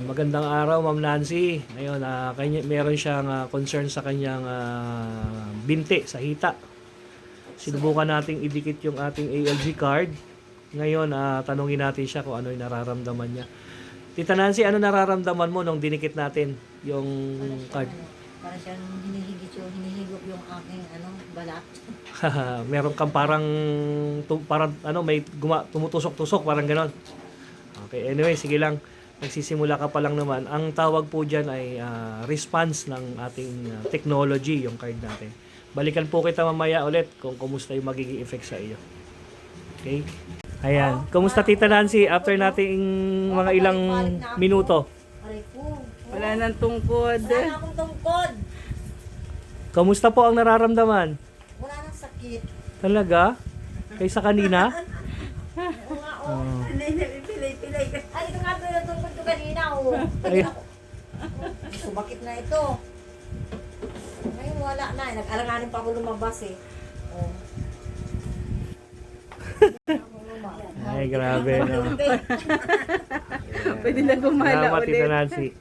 Magandang araw, Ma'am Nancy. Ngayon, meron siyang concern sa kanyang binti sa hita. Sinubukan nating idikit yung ating ALG card. Ngayon, tanungin natin siya kung ano yung nararamdaman niya. Tita Nancy, ano nararamdaman mo nung dinikit natin yung card? Para siyang hinihigop yung aking balat. Meron kang parang may tumutusok-tusok, parang ganon. Okay, anyway, sige lang. Nagsisimula ka pa lang naman. Ang tawag po dyan ay response ng ating technology, yung card natin. Balikan po kita mamaya ulit kung kumusta yung magiging effect sa iyo. Okay? Ayan. Kumusta Tita Nancy after nating mga ilang minuto? Aray ko. Wala nang tungkod. Wala na akong tungkod. Kumusta po ang nararamdaman? Wala nang sakit. Talaga? Kaysa kanina? Oo nga, oh. Pilay-pilay ka. Ay, ito nga pero tungkod ko kanina, oh. Ay. Sumakit na ito. Ngayon wala na. Nag-alanganin pa ako lumabas eh. Oh. Ay, grabe, no? Pwede na gumala Salamat, ulit. Tita Nancy.